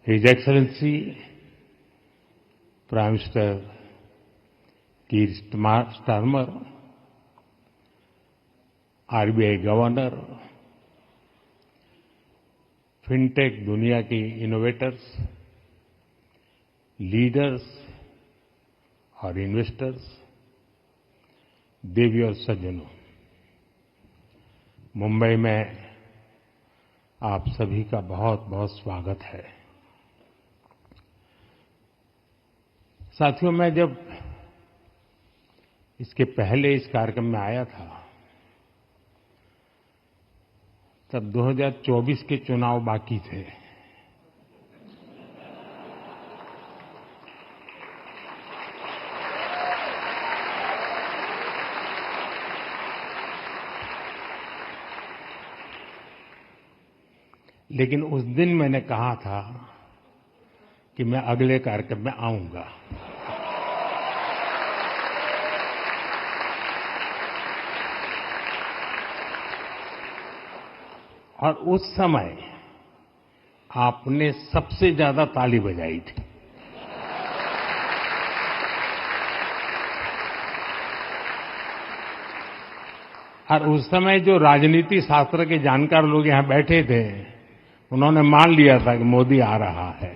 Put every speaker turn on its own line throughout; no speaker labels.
His Excellency Prime Minister Keir Starmer, RBI governor, fintech दुनिया के innovators, leaders और investors, देवी और सज्जनों, मुंबई में आप सभी का बहुत बहुत स्वागत है। साथियों, मैं जब इसके पहले इस कार्यक्रम में आया था तब 2024 के चुनाव बाकी थे। लेकिन उस दिन मैंने कहा था कि मैं अगले कार्यक्रम में आऊंगा। और उस समय आपने सबसे ज्यादा ताली बजाई थी। और उस समय जो राजनीति शास्त्र के जानकार लोग यहां बैठे थे, उन्होंने मान लिया था कि मोदी आ रहा है।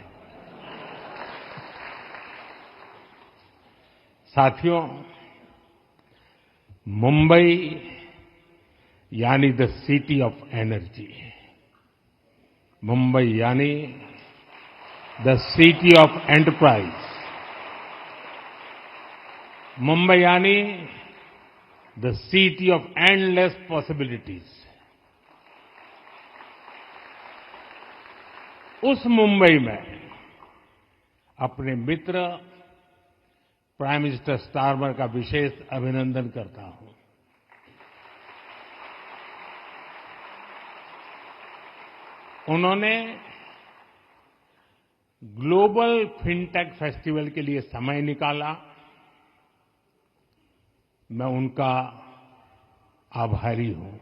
साथियों, मुंबई यानी the city of energy, Mumbai यानी the city of enterprise, Mumbai यानी the city of endless possibilities. उस मुंबई में अपने मित्र प्राइम मिनिस्टर स्टारमर का विशेष अभिनंदन करता हूं। उन्होंने ग्लोबल फिनटेक फेस्टिवल के लिए समय निकाला। मैं उनका आभारी हूं।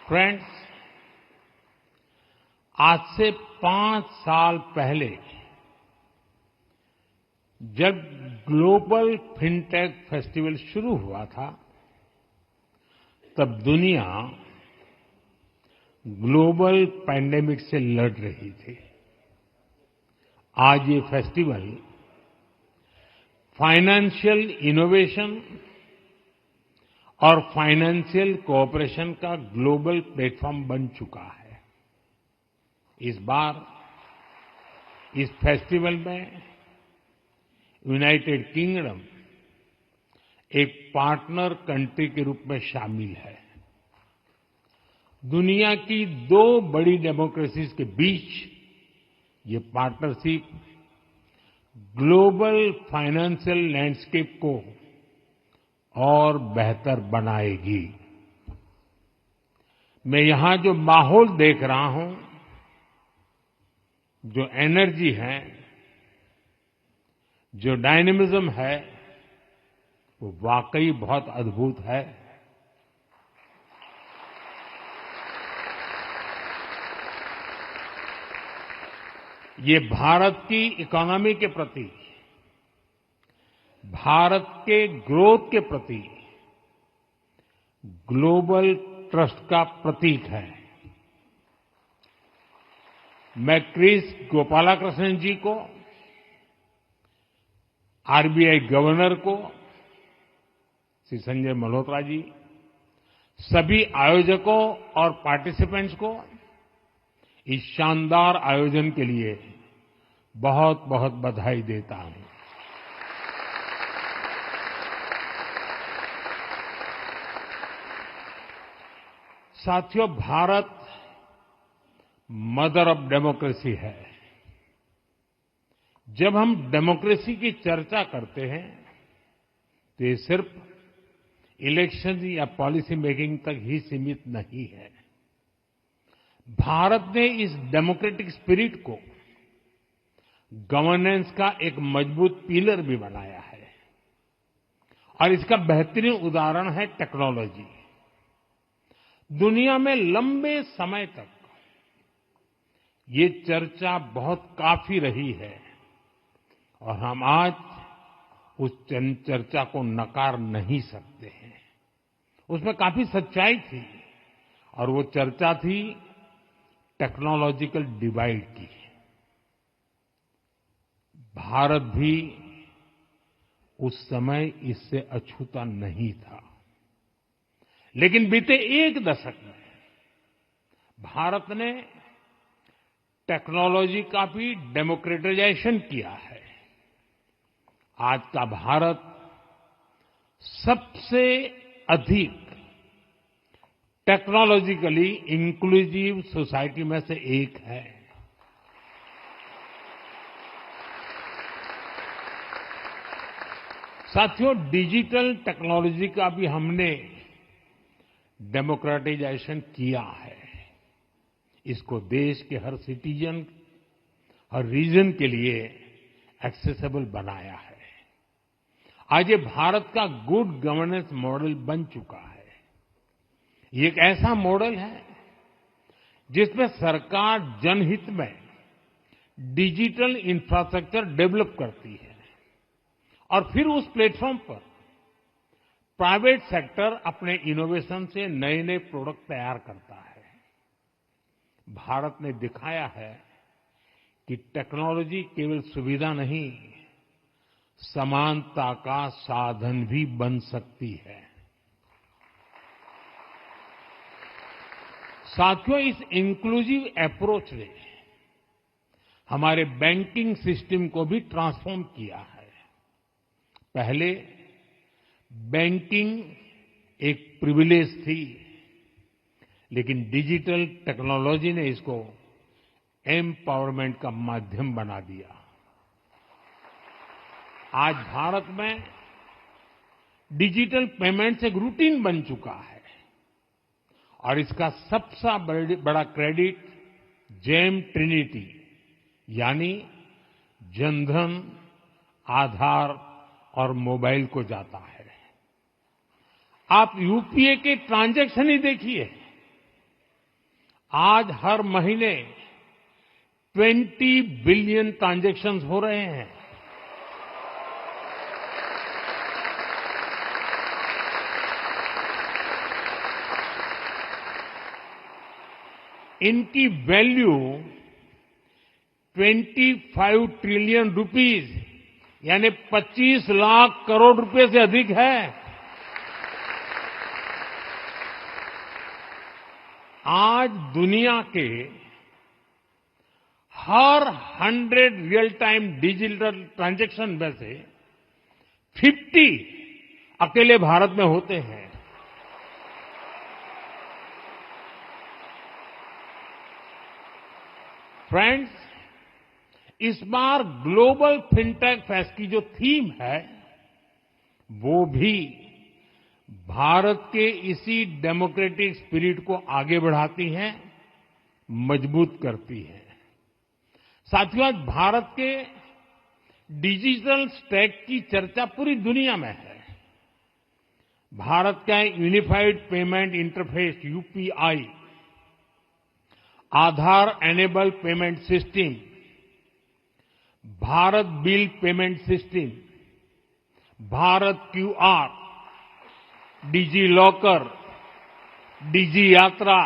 फ्रेंड्स, आज से 5 साल पहले जब ग्लोबल फिनटेक फेस्टिवल शुरू हुआ था, तब दुनिया ग्लोबल पैंडेमिक से लड़ रही थी। आज ये फेस्टिवल फाइनेंशियल इनोवेशन और फाइनेंशियल कोऑपरेशन का ग्लोबल प्लेटफॉर्म बन चुका है। इस बार इस फेस्टिवल में यूनाइटेड किंगडम एक पार्टनर कंट्री के रूप में शामिल है। दुनिया की 2 बड़ी डेमोक्रेसीज के बीच ये पार्टनरशिप ग्लोबल फाइनेंशियल लैंडस्केप को और बेहतर बनाएगी। मैं यहां जो माहौल देख रहा हूं, जो एनर्जी है, जो डायनेमिज्म है, वो वाकई बहुत अद्भुत है। ये भारत की इकोनॉमी के प्रति, भारत के ग्रोथ के प्रति ग्लोबल ट्रस्ट का प्रतीक है। मैं क्रिस गोपालाकृष्णन जी को, आरबीआई गवर्नर को, श्री संजय मल्होत्रा जी, सभी आयोजकों और पार्टिसिपेंट्स को इस शानदार आयोजन के लिए बहुत बहुत बधाई देता हूं। साथियों, भारत मदर ऑफ डेमोक्रेसी है। जब हम डेमोक्रेसी की चर्चा करते हैं तो ये सिर्फ इलेक्शन या पॉलिसी मेकिंग तक ही सीमित नहीं है। भारत ने इस डेमोक्रेटिक स्पिरिट को गवर्नेंस का एक मजबूत पिलर भी बनाया है। और इसका बेहतरीन उदाहरण है टेक्नोलॉजी। दुनिया में लंबे समय तक ये चर्चा बहुत काफी रही है और हम आज उस चर्चा को नकार नहीं सकते हैं। उसमें काफी सच्चाई थी और वो चर्चा थी टेक्नोलॉजिकल डिवाइड की। भारत भी उस समय इससे अछूता नहीं था, लेकिन बीते एक दशक में भारत ने टेक्नोलॉजी का भी डेमोक्रेटाइजेशन किया है। आज का भारत सबसे अधिक टेक्नोलॉजिकली इंक्लूसिव सोसाइटी में से एक है। साथियों, डिजिटल टेक्नोलॉजी का भी हमने डेमोक्रेटाइजेशन किया है। इसको देश के हर सिटीजन, हर रीजन के लिए एक्सेसिबल बनाया है। आज ये भारत का गुड गवर्नेंस मॉडल बन चुका है। ये एक ऐसा मॉडल है जिसमें सरकार जनहित में डिजिटल इंफ्रास्ट्रक्चर डेवलप करती है और फिर उस प्लेटफॉर्म पर प्राइवेट सेक्टर अपने इनोवेशन से नए नए प्रोडक्ट तैयार करता है। भारत ने दिखाया है कि टेक्नोलॉजी केवल सुविधा नहीं, समानता का साधन भी बन सकती है। साथियों, इस इंक्लूसिव अप्रोच ने हमारे बैंकिंग सिस्टम को भी ट्रांसफॉर्म किया है। पहले बैंकिंग एक प्रिविलेज थी, लेकिन डिजिटल टेक्नोलॉजी ने इसको एम्पावरमेंट का माध्यम बना दिया। आज भारत में डिजिटल पेमेंट्स एक रूटीन बन चुका है और इसका सबसे बड़ा क्रेडिट जेम ट्रिनिटी यानी जनधन, आधार और मोबाइल को जाता है। आप यूपीआई के ट्रांजैक्शन ही देखिए। आज हर महीने 20 बिलियन ट्रांजैक्शंस हो रहे हैं। इनकी वैल्यू 25 ट्रिलियन रुपीस यानी 25 लाख करोड़ रुपए से अधिक है। आज दुनिया के हर 100 रियल टाइम डिजिटल ट्रांजैक्शन में से 50 अकेले भारत में होते हैं। फ्रेंड्स, इस बार ग्लोबल फिनटेक फेस्ट की जो थीम है वो भी भारत के इसी डेमोक्रेटिक स्पिरिट को आगे बढ़ाती है, मजबूत करती है। साथियों, आज भारत के डिजिटल स्टैक की चर्चा पूरी दुनिया में है। भारत का unified payment interface UPI, Aadhaar enable payment system, Bharat bill payment system, Bharat QR, digi locker, digi Yatra,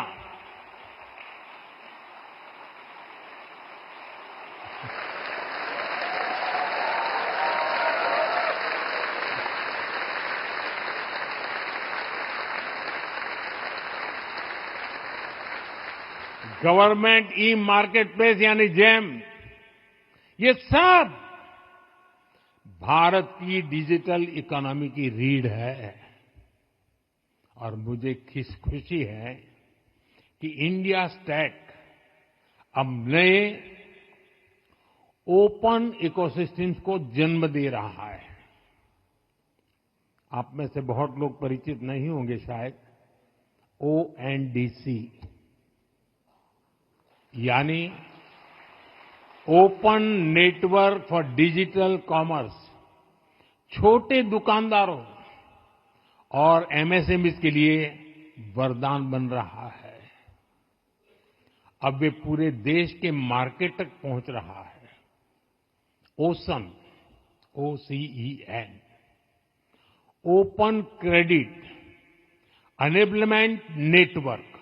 government e market place यानी जेम, ये सब भारत की डिजिटल इकोनॉमी की रीढ़ है। और मुझे खुशी है कि इंडिया स्टैक अब नए ओपन इकोसिस्टम्स को जन्म दे रहा है। आप में से बहुत लोग परिचित नहीं होंगे शायद ओएनडीसी यानी open network for digital commerce. छोटे दुकानदारों और एमएसएमईज के लिए वरदान बन रहा है। अब वे पूरे देश के मार्केट तक पहुंच रहा है। ओसन, OCEN, open credit enablement network,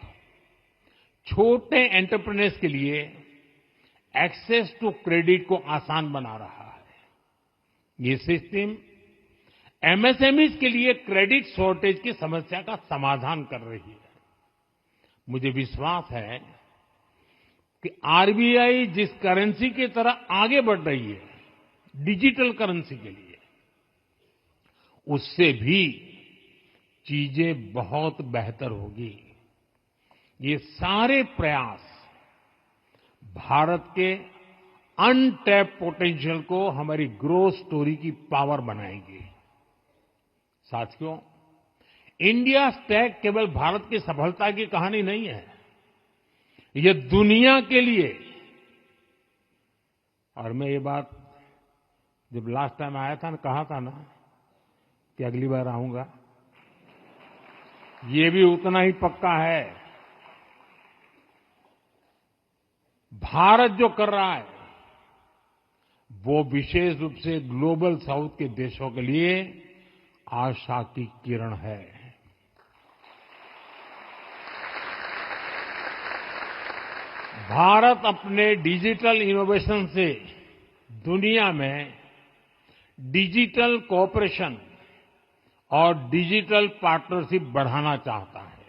छोटे एंटरप्रेन्योर्स के लिए एक्सेस टू क्रेडिट को आसान बना रहा है। ये सिस्टम MSMEs के लिए क्रेडिट शॉर्टेज की समस्या का समाधान कर रही है। मुझे विश्वास है कि RBI जिस करेंसी की तरह आगे बढ़ रही है, डिजिटल करेंसी के लिए, उससे भी चीजें बहुत बेहतर होगी। ये सारे प्रयास भारत के अनटैप्ड पोटेंशियल को हमारी ग्रोथ स्टोरी की पावर बनाएंगे। साथियों, इंडिया स्टैक केवल भारत की सफलता की कहानी नहीं है, ये दुनिया के लिए। और मैं ये बात जब लास्ट टाइम आया था ना, कहा था ना कि अगली बार आऊंगा, ये भी उतना ही पक्का है। भारत जो कर रहा है वो विशेष रूप से ग्लोबल साउथ के देशों के लिए आशा की किरण है। भारत अपने डिजिटल इनोवेशन से दुनिया में डिजिटल कोऑपरेशन और डिजिटल पार्टनरशिप बढ़ाना चाहता है।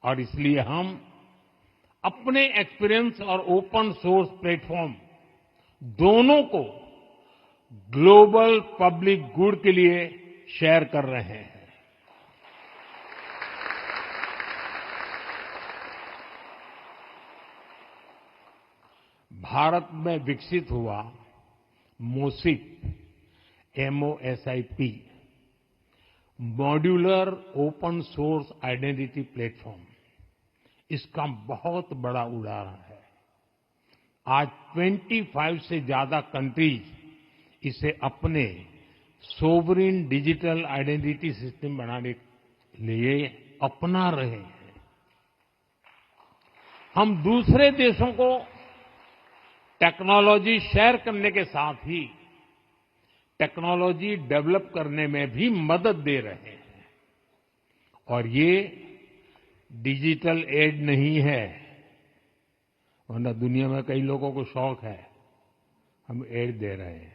और इसलिए हम अपने एक्सपीरियंस और ओपन सोर्स प्लेटफॉर्म दोनों को ग्लोबल पब्लिक गुड के लिए शेयर कर रहे हैं। भारत में विकसित हुआ मोसिप, MOSIP, modular open source identity platform, इसका बहुत बड़ा उदाहरण है। आज 25 से ज्यादा कंट्रीज इसे अपने सोवरिन डिजिटल आइडेंटिटी सिस्टम बनाने के लिए अपना रहे हैं। हम दूसरे देशों को टेक्नोलॉजी शेयर करने के साथ ही टेक्नोलॉजी डेवलप करने में भी मदद दे रहे हैं। और ये डिजिटल एड नहीं है, वरना दुनिया में कई लोगों को शौक है, हम एड दे रहे हैं।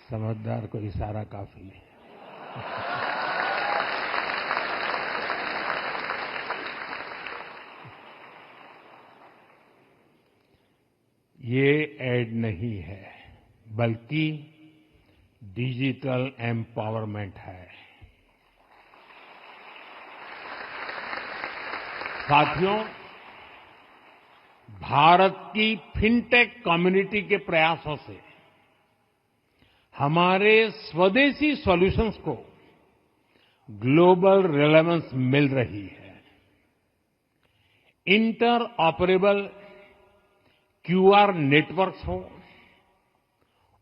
समझदार को इशारा काफी है। ये एड नहीं है, बल्कि डिजिटल एम्पावरमेंट है। साथियों, भारत की फिनटेक कम्युनिटी के प्रयासों से हमारे स्वदेशी सॉल्यूशंस को ग्लोबल रेलेवेंस मिल रही है। इंटर ऑपरेबल QR नेटवर्क्स हो,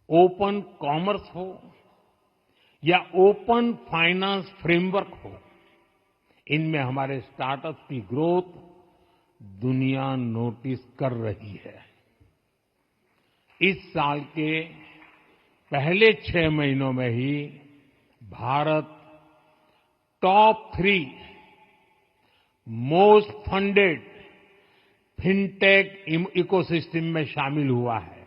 ओपन कॉमर्स हो या ओपन फाइनेंस फ्रेमवर्क हो, इनमें हमारे स्टार्टअप्स की ग्रोथ दुनिया नोटिस कर रही है। इस साल के पहले 6 महीनों में ही Bharat top 3 most funded fintech ecosystem में शामिल हुआ है।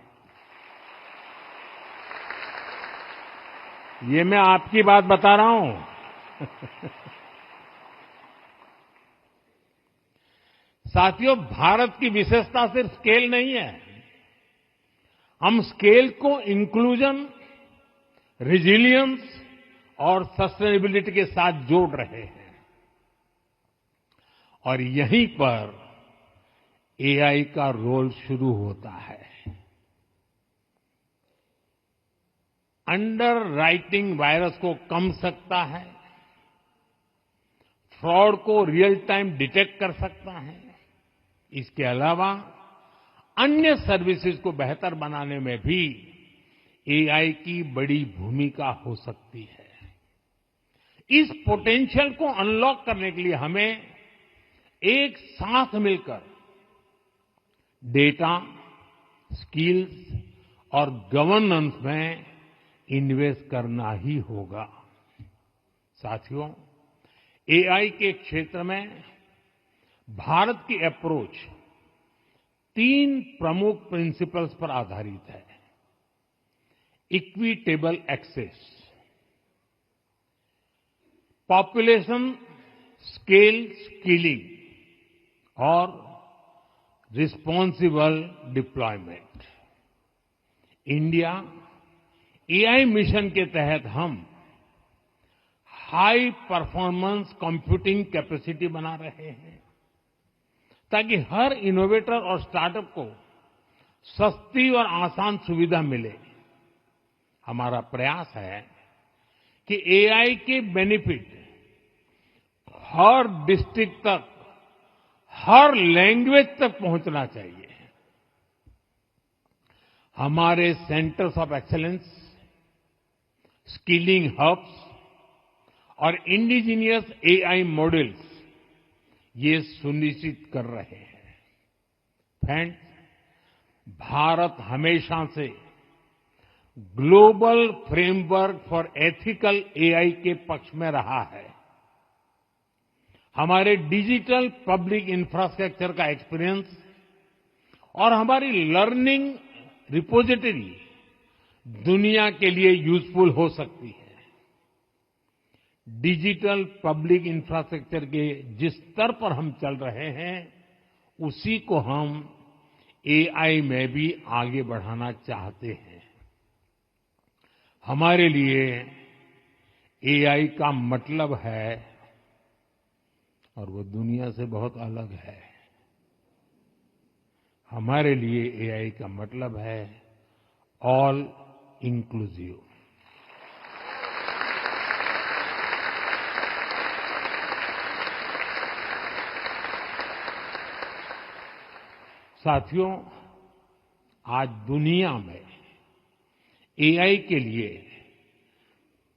ये मैं आपकी बात बता रहा हूं। साथियों, भारत की विशेषता सिर्फ स्केल नहीं है, हम स्केल को इंक्लूजन, रेजिलियंस और सस्टेनेबिलिटी के साथ जोड़ रहे हैं। और यहीं पर AI का रोल शुरू होता है। अंडर राइटिंग वायरस को कम सकता है, फ्रॉड को रियल टाइम डिटेक्ट कर सकता है। इसके अलावा अन्य सर्विसेज को बेहतर बनाने में भी एआई की बड़ी भूमिका हो सकती है। इस पोटेंशियल को अनलॉक करने के लिए हमें एक साथ मिलकर डेटा, स्किल्स और गवर्नेंस में इन्वेस्ट करना ही होगा। साथियों, एआई के क्षेत्र में भारत की अप्रोच 3 प्रमुख प्रिंसिपल्स पर आधारित है। Equitable access, population scale skilling और responsible deployment. India AI mission के तहत हम हाई परफॉर्मेंस कंप्यूटिंग कैपेसिटी बना रहे हैं ताकि हर इनोवेटर और स्टार्टअप को सस्ती और आसान सुविधा मिले। हमारा प्रयास है कि एआई के बेनिफिट हर डिस्ट्रिक्ट तक, हर लैंग्वेज तक पहुंचना चाहिए। हमारे centres of excellence, skilling hubs और इंडिजिनियस एआई मॉडल्स ये सुनिश्चित कर रहे हैं। फ्रेंड्स, भारत हमेशा से global framework for ethical AI के पक्ष में रहा है। हमारे डिजिटल पब्लिक इंफ्रास्ट्रक्चर का एक्सपीरियंस और हमारी लर्निंग रिपोजिटरी दुनिया के लिए यूजफुल हो सकती है। डिजिटल पब्लिक इंफ्रास्ट्रक्चर के जिस स्तर पर हम चल रहे हैं, उसी को हम एआई में भी आगे बढ़ाना चाहते हैं। हमारे लिए एआई का मतलब है, और वो दुनिया से बहुत अलग है, हमारे लिए एआई का मतलब है ऑल इंक्लूसिव। साथियों, आज दुनिया में एआई के लिए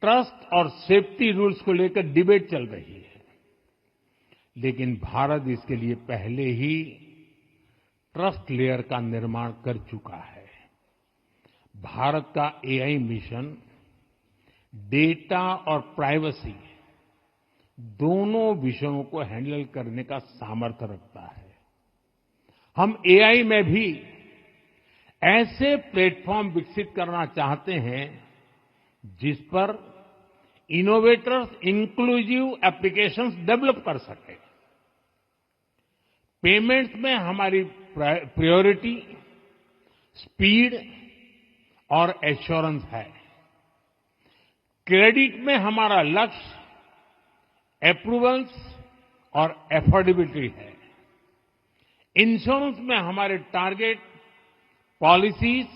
ट्रस्ट और सेफ्टी रूल्स को लेकर डिबेट चल रही है, लेकिन भारत इसके लिए पहले ही ट्रस्ट लेयर का निर्माण कर चुका है। भारत का एआई मिशन डेटा और प्राइवेसी दोनों विषयों को हैंडल करने का सामर्थ्य रखता है। हम एआई में भी ऐसे प्लेटफॉर्म विकसित करना चाहते हैं जिस पर इनोवेटर्स इंक्लूसिव एप्लीकेशंस डेवलप कर सकें। पेमेंट्स में हमारी प्रायोरिटी स्पीड और एश्योरेंस है। क्रेडिट में हमारा लक्ष्य अप्रूवल्स और एफोर्डेबिलिटी है। इंश्योरेंस में हमारे टारगेट पॉलिसीज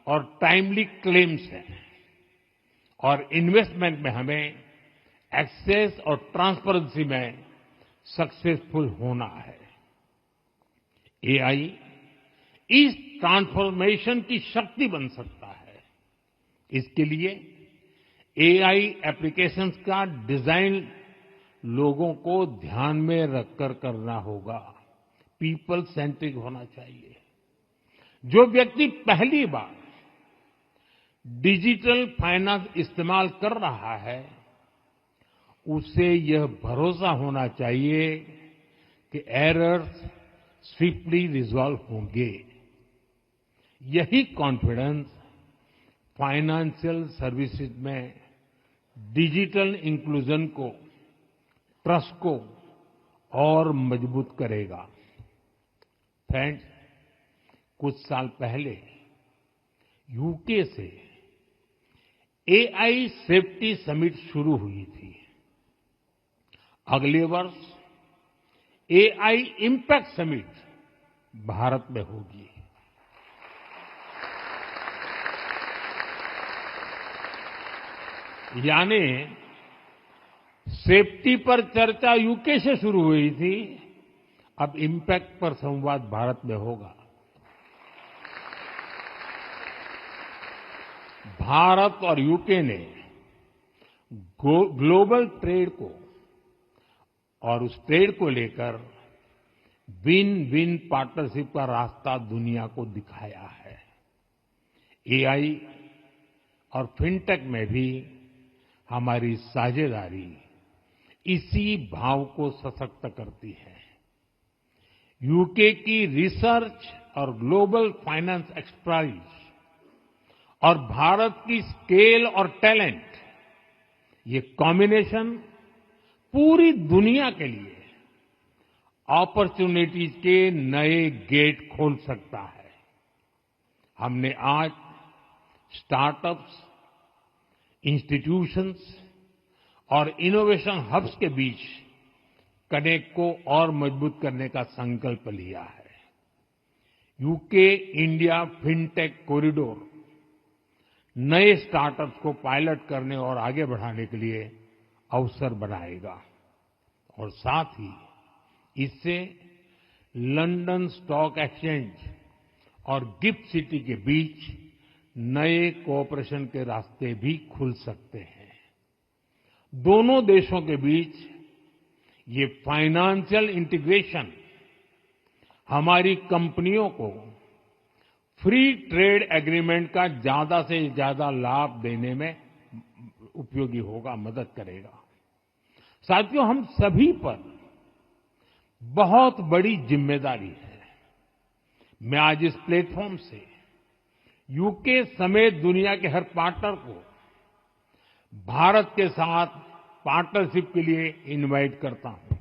और टाइमली क्लेम्स हैं, और इन्वेस्टमेंट में हमें एक्सेस और ट्रांसपेरेंसी में सक्सेसफुल होना है। एआई इस ट्रांसफॉर्मेशन की शक्ति बन सकता है। इसके लिए एआई एप्लीकेशंस का डिजाइन लोगों को ध्यान में रखकर करना होगा। पीपल सेंट्रिक होना चाहिए। जो व्यक्ति पहली बार डिजिटल फाइनेंस इस्तेमाल कर रहा है, उसे यह भरोसा होना चाहिए कि एरर्स स्विफ्टली रिजॉल्व होंगे। यही कॉन्फिडेंस फाइनेंशियल सर्विसेज में डिजिटल इंक्लूजन को, ट्रस्ट को और मजबूत करेगा। फ्रेंड्स, कुछ साल पहले यूके से एआई सेफ्टी समिट शुरू हुई थी। अगले वर्ष एआई इम्पैक्ट समिट भारत में होगी। यानी सेफ्टी पर चर्चा यूके से शुरू हुई थी, अब इम्पैक्ट पर संवाद भारत में होगा। भारत और यूके ने ग्लोबल ट्रेड को और उस ट्रेड को लेकर विन विन पार्टनरशिप का रास्ता दुनिया को दिखाया है। एआई और फिनटेक में भी हमारी साझेदारी इसी भाव को सशक्त करती है। यूके की रिसर्च और ग्लोबल फाइनेंस एक्सपर्टाइज और भारत की स्केल और टैलेंट, ये कॉम्बिनेशन पूरी दुनिया के लिए अपॉर्चुनिटीज के नए गेट खोल सकता है। हमने आज स्टार्टअप्स, इंस्टीट्यूशंस और इनोवेशन हब्स के बीच कनेक्ट को और मजबूत करने का संकल्प लिया है। यूके इंडिया फिनटेक कॉरिडोर नए स्टार्टअप्स को पायलट करने और आगे बढ़ाने के लिए अवसर बनाएगा और साथ ही इससे लंदन स्टॉक एक्सचेंज और गिफ्ट सिटी के बीच नए कोऑपरेशन के रास्ते भी खुल सकते हैं। दोनों देशों के बीच ये फाइनेंशियल इंटीग्रेशन हमारी कंपनियों को फ्री ट्रेड एग्रीमेंट का ज्यादा से ज्यादा लाभ देने में उपयोगी होगा, मदद करेगा। साथियों, हम सभी पर बहुत बड़ी जिम्मेदारी है। मैं आज इस प्लेटफॉर्म से यूके समेत दुनिया के हर पार्टनर को भारत के साथ पार्टनरशिप के लिए इनवाइट करता हूं।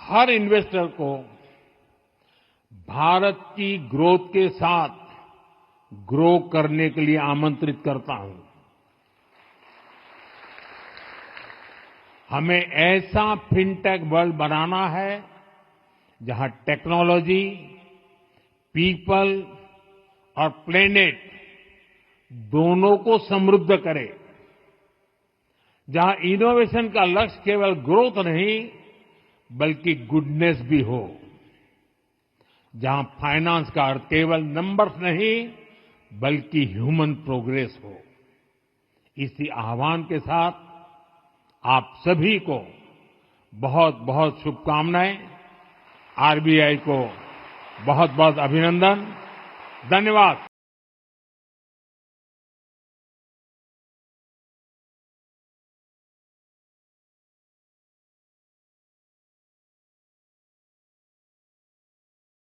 हर इन्वेस्टर को भारत की ग्रोथ के साथ ग्रो करने के लिए आमंत्रित करता हूं। हमें ऐसा फिनटेक वर्ल्ड बनाना है जहां टेक्नोलॉजी, पीपल और प्लेनेट दोनों को समृद्ध करे, जहां इनोवेशन का लक्ष्य केवल ग्रोथ नहीं बल्कि गुडनेस भी हो, जहां फाइनेंस का अर्थ केवल नंबर्स नहीं बल्कि ह्यूमन प्रोग्रेस हो। इसी आह्वान के साथ आप सभी को बहुत बहुत शुभकामनाएं। आरबीआई को बहुत बहुत अभिनंदन। धन्यवाद।